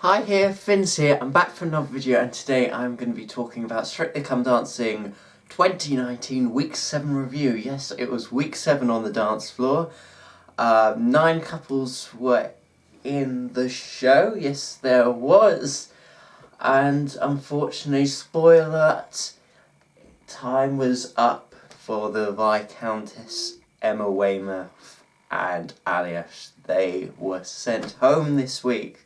Hi here, Finns here. I'm back for another video, and today I'm going to be talking about Strictly Come Dancing 2019 Week 7 review. Yes, it was Week 7 on the dance floor. 9 couples were in the show. Yes, there was. And unfortunately, spoiler alert, time was up for the Viscountess Emma Weymouth and Alias. They were sent home this week.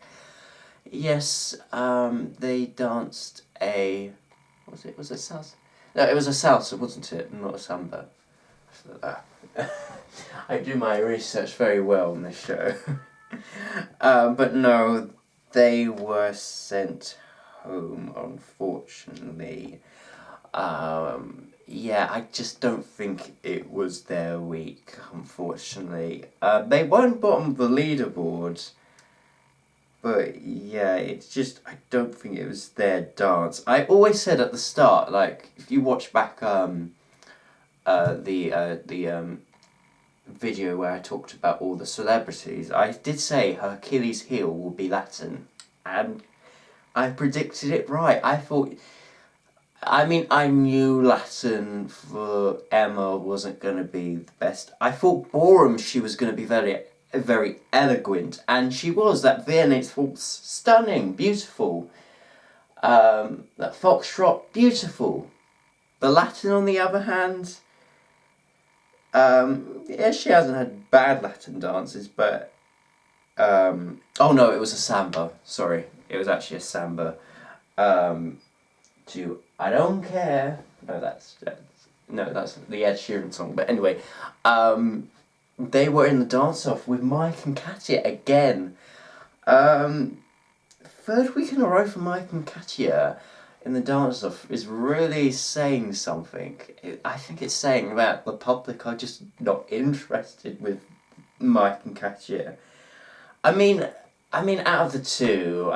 Yes, they danced a... Was it salsa? No, it was a salsa, wasn't it? Not a samba. I do my research very well on this show. But no, they were sent home, unfortunately. Yeah, I just don't think it was their week, unfortunately. They weren't bottom of the leaderboard. But yeah, it's just, I don't think it was their dance. I always said at the start, like, if you watch back the video where I talked about all the celebrities, I did say her Achilles heel will be Latin. And I predicted it right. I knew Latin for Emma wasn't going to be the best. I thought ballroom she was going to be very eloquent, and she was. That Viennese waltz, stunning, beautiful. That foxtrot, beautiful. The Latin, on the other hand, yeah, she hasn't had bad Latin dances, but oh no, it was a samba. Sorry, it was actually a samba. To I Don't Care. No, that's the Ed Sheeran song. But anyway, they were in the dance-off with Mike and Katia again. Third week in a row for Mike and Katia in the dance-off is really saying something. I think it's saying that the public are just not interested with Mike and Katia. I mean, out of the two,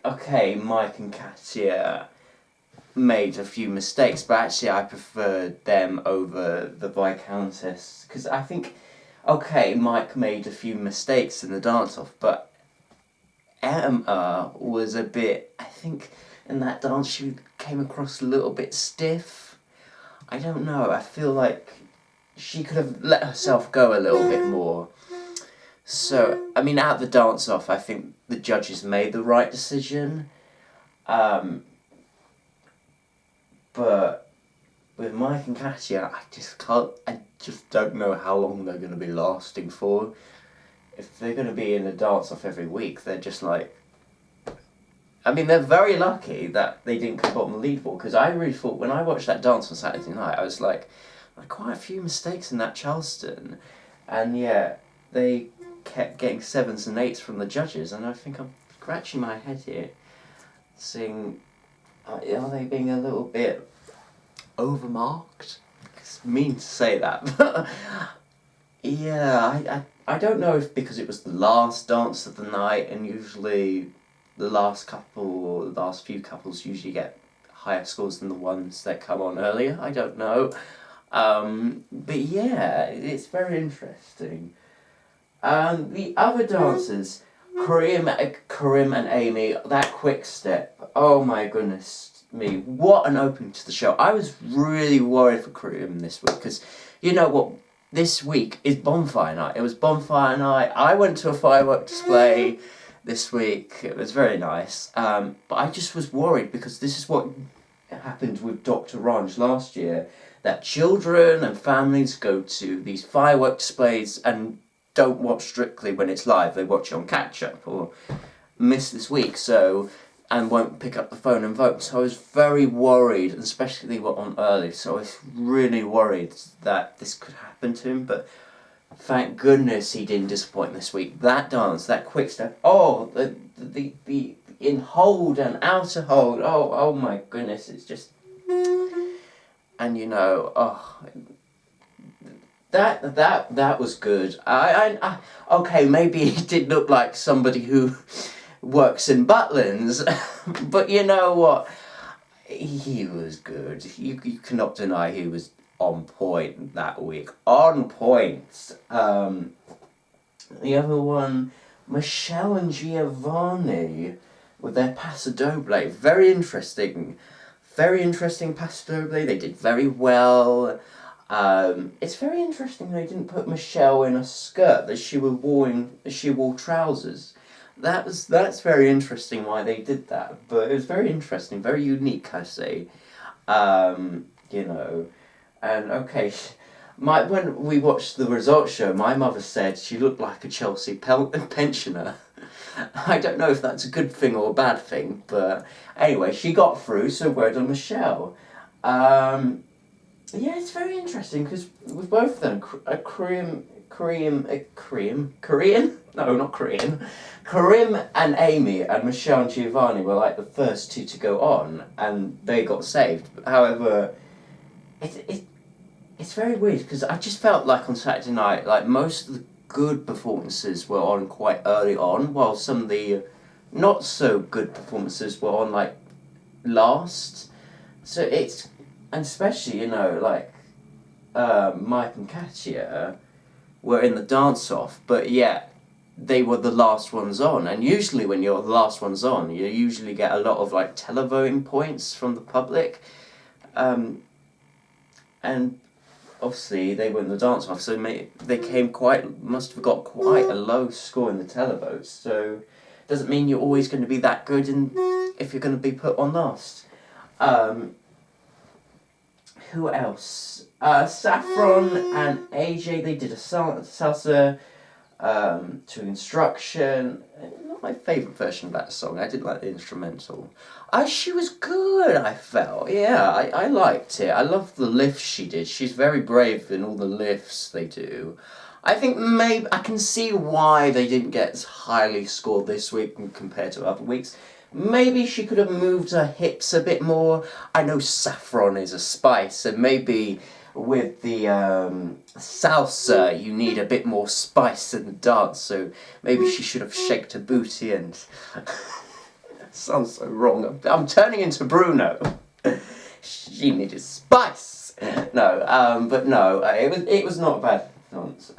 okay, Mike and Katia made a few mistakes, but actually I preferred them over the Viscountess, because I think, okay, Mike made a few mistakes in the dance-off, but Emma was a bit, I think in that dance she came across a little bit stiff. I don't know, I feel like she could have let herself go a little bit more. So, out of the dance-off, I think the judges made the right decision. But with Mike and Katia, I just don't know how long they're going to be lasting for. If they're going to be in a dance-off every week, they're just like... they're very lucky that they didn't come bottom of the leaderboard, because I really thought, when I watched that dance on Saturday night, I was like quite a few mistakes in that Charleston. And yeah, they kept getting 7s and 8s from the judges, and I think I'm scratching my head here, seeing, are they being a little bit overmarked? It's mean to say that, but yeah, I don't know if because it was the last dance of the night, and usually the last few couples usually get higher scores than the ones that come on earlier. I don't know. But yeah, it's very interesting. The other dancers, Karim and Amy, that quick step, oh my goodness me, what an opening to the show. I was really worried for Karim this week, because you know what, this week is bonfire night. It was bonfire night. I went to a firework display this week. It was very nice. But I just was worried, because this is what happened with Dr. Ranj last year, that children and families go to these firework displays and don't watch Strictly when it's live. They watch it on catch-up or miss this week, and won't pick up the phone and vote. So I was very worried, especially what on early, so I was really worried that this could happen to him, but thank goodness he didn't disappoint this week. That dance, that quick step, the in hold and outer hold, oh my goodness, it's just... And that was good. Okay, maybe he did look like somebody who works in Butlins, but you know what? He was good. You cannot deny he was on point that week. On point. The other one Michelle and Giovanni with their Paso Doble. Very interesting. Very interesting Paso Doble. They did very well. It's very interesting they didn't put Michelle in a skirt that she wore trousers. That's very interesting why they did that. But it was very interesting, very unique, I say. You know, and okay. When we watched the results show, my mother said she looked like a Chelsea pensioner. I don't know if that's a good thing or a bad thing, but anyway, she got through, so well done, Michelle. Yeah, it's very interesting because with both of them, Korean? No, not Korean. Karim and Amy and Michelle and Giovanni were like the first two to go on, and they got saved. However, it's very weird because I just felt like on Saturday night, like most of the good performances were on quite early on, while some of the not so good performances were on like last. So and especially, like Mike and Katia were in the dance off, but yet they were the last ones on. And usually when you're the last ones on, you usually get a lot of like televoting points from the public. And obviously they were in the dance off, so they must have got quite a low score in the televotes. So doesn't mean you're always going to be that good if you're going to be put on last. Who else? Saffron and AJ, they did a salsa to Instruction. Not my favourite version of that song. I didn't like the instrumental. She was good, I felt. Yeah, I liked it. I loved the lifts she did. She's very brave in all the lifts they do. I think maybe I can see why they didn't get as highly scored this week compared to other weeks. Maybe she could have moved her hips a bit more. I know Saffron is a spice, and maybe with the salsa you need a bit more spice in the dance, so maybe she should have shaked her booty and... Sounds so wrong. I'm turning into Bruno. She needed spice. No, but no, it was not a bad dance.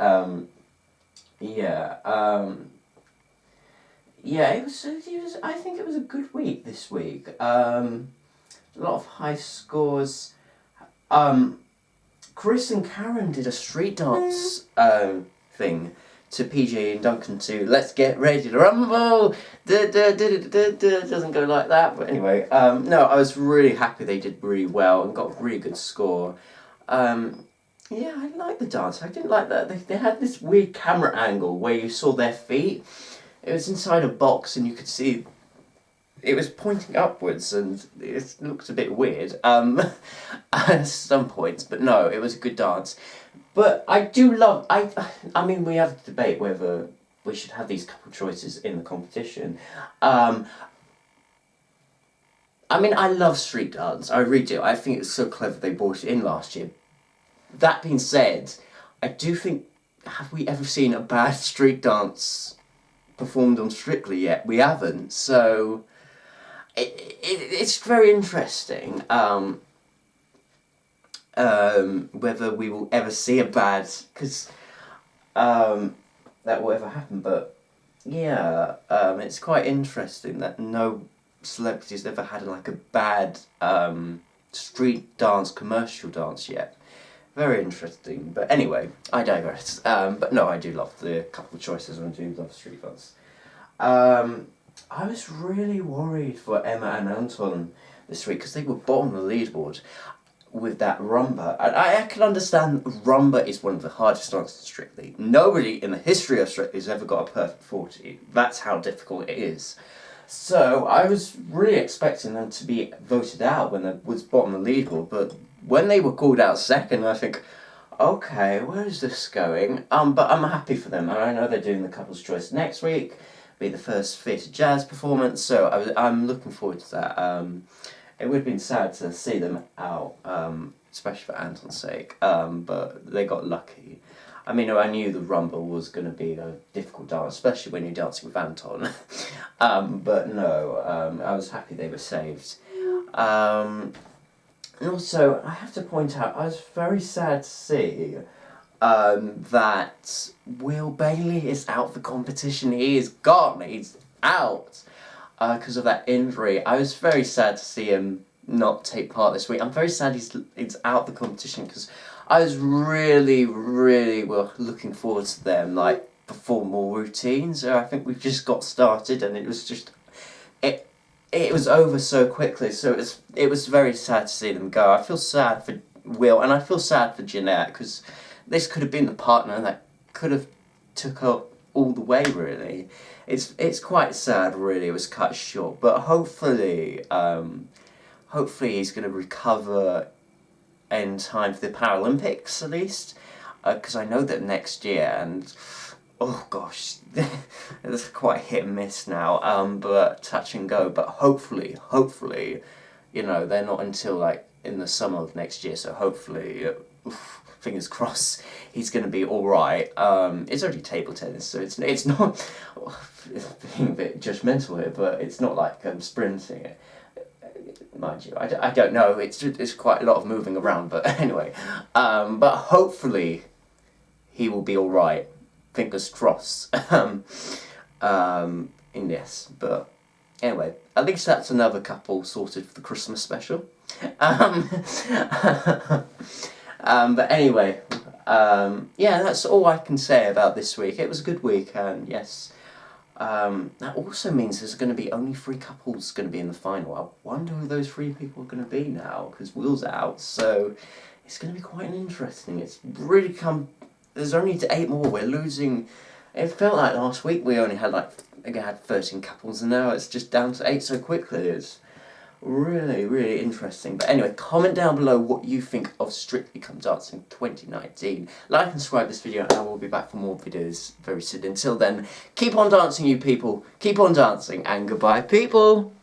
Yeah, it was. I think it was a good week this week. A lot of high scores. Chris and Karen did a street dance thing to PJ and Duncan to Let's Get Ready to Rumble. Doesn't go like that, but anyway. No, I was really happy they did really well and got a really good score. Yeah, I like the dance. I didn't like that. They had this weird camera angle where you saw their feet. It was inside a box and you could see it was pointing upwards and it looked a bit weird at some points, but no, it was a good dance. But I do love... I mean, we have to debate whether we should have these couple choices in the competition. I mean, I love street dance. I really do. I think it's so clever they brought it in last year. That being said, I do think... Have we ever seen a bad street dance performed on Strictly yet? We haven't, so it's very interesting whether we will ever see a bad, because that will ever happen, but yeah, it's quite interesting that no celebrities ever had like a bad street dance commercial dance yet. Very interesting, but anyway, I digress. But no, I do love the couple of choices and I do love street dance. I was really worried for Emma and Anton this week because they were bottom of the leaderboard with that rumba. And I can understand rumba is one of the hardest dances in Strictly. Nobody in the history of Strictly has ever got a perfect 40. That's how difficult it is. So I was really expecting them to be voted out when they was bottom of the leaderboard, but when they were called out second, I think, okay, where is this going? But I'm happy for them. I know they're doing the couple's choice next week, be the first Theatre Jazz performance, so I'm looking forward to that. It would have been sad to see them out, especially for Anton's sake, but they got lucky. I mean, I knew the rumba was going to be a difficult dance, especially when you're dancing with Anton. But no, I was happy they were saved. And also, I have to point out, I was very sad to see that Will Bailey is out of the competition. He is gone. He's out because of that injury. I was very sad to see him not take part this week. I'm very sad he's out of the competition because I was really looking forward to them like formal routines. I think we just got started and it was just it was over so quickly. So it was very sad to see them go. I feel sad for Will and I feel sad for Jeanette because this could have been the partner that could have took up all the way. Really, it's quite sad. Really, it was cut short, but hopefully he's going to recover in time for the Paralympics at least, because I know that next year and oh gosh, it's quite hit and miss now. But touch and go. But hopefully, you know, they're not until like in the summer of next year. So hopefully, fingers crossed, he's going to be all right. It's only table tennis, so it's not being a bit judgmental here, but it's not like sprinting. Mind you, I don't know. It's quite a lot of moving around, but anyway. But hopefully, he will be all right. Fingers crossed. In this, but anyway, at least that's another couple sorted for the Christmas special. But anyway, yeah, that's all I can say about this week. It was a good week, and yes, that also means there's going to be only 3 couples going to be in the final. I wonder who those 3 people are going to be now, because Will's out, so it's going to be quite interesting. It's really there's only 8 more. We're losing. It felt like last week we only had 13 couples, and now it's just down to 8 so quickly. It's really interesting. But anyway, comment down below what you think of Strictly Come Dancing 2019. Like and subscribe this video, and I will be back for more videos very soon. Until then, keep on dancing, you people. Keep on dancing, and goodbye, people.